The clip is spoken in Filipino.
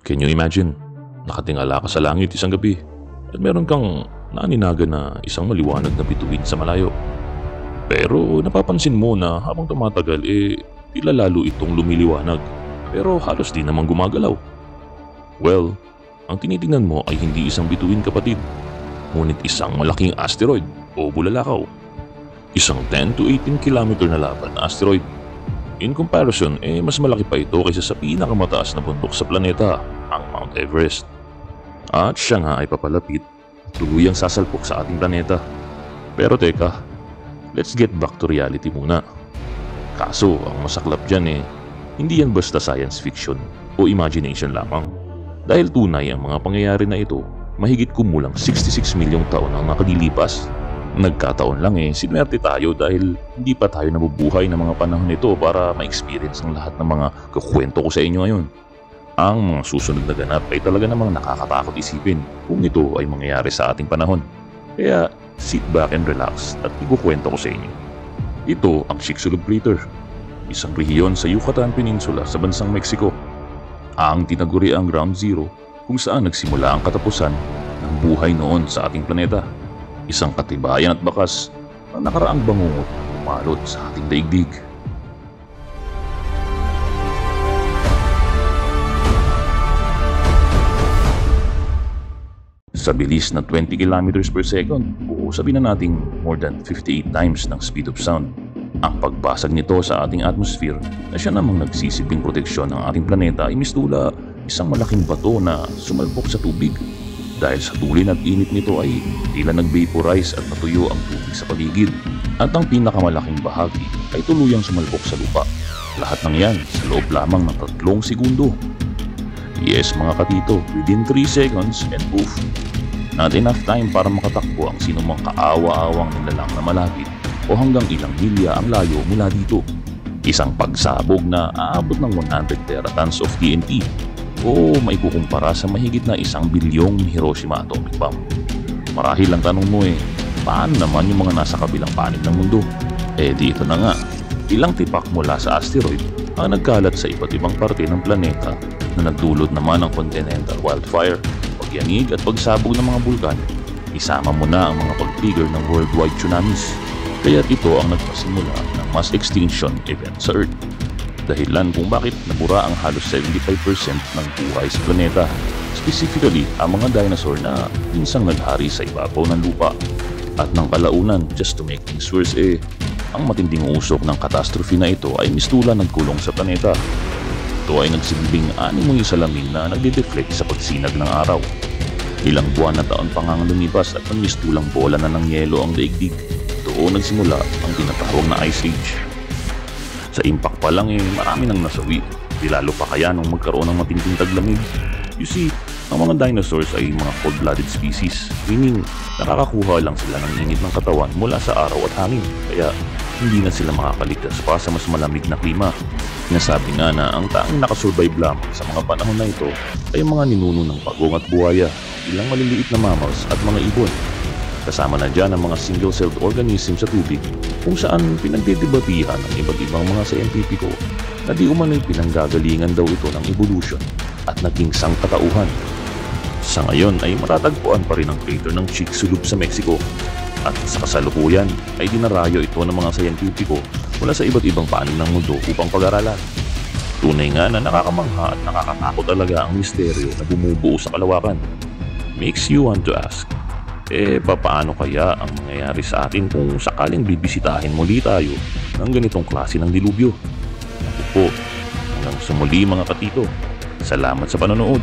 Can you imagine? Nakatingala ka sa langit isang gabi at meron kang naaninaga na isang maliwanag na bituin sa malayo. Pero napapansin mo na habang tumatagal tila lalo itong lumiliwanag pero halos di naman gumagalaw. Well, ang tinitingnan mo ay hindi isang bituin kapatid, ngunit isang malaking asteroid o bulalakaw. Isang 10 to 18 kilometer na laban na asteroid. In comparison, mas malaki pa ito kaysa sa pinakamataas na bundok sa planeta, ang Mount Everest. At siya nga ay papalapit, tuluyang sasalpok sa ating planeta. Pero teka, let's get back to reality muna. Kaso, ang masaklap dyan hindi yan basta science fiction o imagination lamang. Dahil tunay ang mga pangyayari na ito, mahigit kumulang 66 milyong taon ang nakalilipas. Nagkataon lang sinwerte tayo dahil hindi pa tayo nabubuhay ng mga panahon nito para ma-experience ng lahat ng mga kukwento ko sa inyo ngayon. Ang mga susunod na ganap ay talaga namang nakakatakot isipin kung ito ay mangyayari sa ating panahon. Kaya sit back and relax at ikukwento ko sa inyo. Ito ang Chicxulub Crater, isang rehiyon sa Yucatan Peninsula sa bansang Mexico. Ang tinaguri ang Ground Zero kung saan nagsimula ang katapusan ng buhay noon sa ating planeta. Isang katibayan at bakas na nakaraang bangungot na pumalot sa ating daigdig. Sa bilis na 20 kilometers per second o sabihin na nating more than 58 times ng speed of sound, ang pagbasag nito sa ating atmosphere na siya namang nagsisilbing proteksyon ng ating planeta ay mistula isang malaking bato na sumalpok sa tubig. Dahil sa tulin at init nito ay tila nag-vaporize at natuyo ang tubig sa paligid. At ang pinakamalaking bahagi ay tuluyang sumalpok sa lupa. Lahat ng yan sa loob lamang ng 3 segundo. Yes mga katito, within 3 seconds and poof. Not enough time para makatakbo ang sinumang kaawa-awang nilalang na malapit o hanggang ilang milya ang layo mula dito. Isang pagsabog na aabot ng 100 teratons of TNT. O maikukumpara sa mahigit na 1 bilyong Hiroshima atomic bomb. Marahil ang tanong mo paano naman yung mga nasa kabilang panig ng mundo? Dito na nga, ilang tipak mula sa asteroid ang nagkalat sa iba't ibang parte ng planeta na nagdulot naman ng continental wildfire, pagyanig at pagsabog ng mga bulkan. Isama mo na ang mga pag-trigger ng worldwide tsunamis. Kaya't ito ang nagpasimula ng mass extinction event sa Earth. Dahilan kung bakit nabura ang halos 75% ng buhay sa planeta. Specifically, ang mga dinosaur na minsang naghari sa ibabaw ng lupa. At ng kalaunan, just to make things worse ang matinding usok ng catastrophe na ito ay mistula nagkulong sa planeta. Ito ay nagsilbing animoy salamin na nagde-deflect sa pagsinag ng araw. Ilang buwan na taon pa ngang lumipas at ang mistulang bola na ng yelo ang daigdig. Doon nagsimula ang tinatawag na Ice Age. Sa impact pa lang marami nang nasawi. Di lalo pa kaya nung magkaroon ng matinding taglamig. You see, ang mga dinosaurs ay mga cold-blooded species. Meaning, nakakakuha lang sila ng init ng katawan mula sa araw at hangin. Kaya hindi na sila makakaligtas pa sa mas malamig na klima. Sinasabi nga na ang taong nakasurvive lamang sa mga panahon na ito ay mga ninuno ng pagong at buhaya, ilang maliliit na mammals at mga ibon. Kasama na dyan ang mga single-celled organism sa tubig kung saan pinagdidebatihan ng iba't ibang mga siyentipiko na di umano'y pinanggagalingan daw ito ng evolution at naging sangkatauhan. Sa ngayon ay matatagpuan pa rin ang crater ng Chicxulub sa Mexico at sa kasalukuyan ay dinarayo ito ng mga siyentipiko mula sa iba't ibang panig ng mundo upang pag-aralan. Tunay nga na nakakamangha at nakakatakot talaga ang misteryo na bumubuo sa kalawakan. Makes you want to ask, paano kaya ang mangyayari sa atin kung sakaling bibisitahin muli tayo ng ganitong klase ng dilubyo? Ako po, hanggang sa muli mga katito. Salamat sa panonood.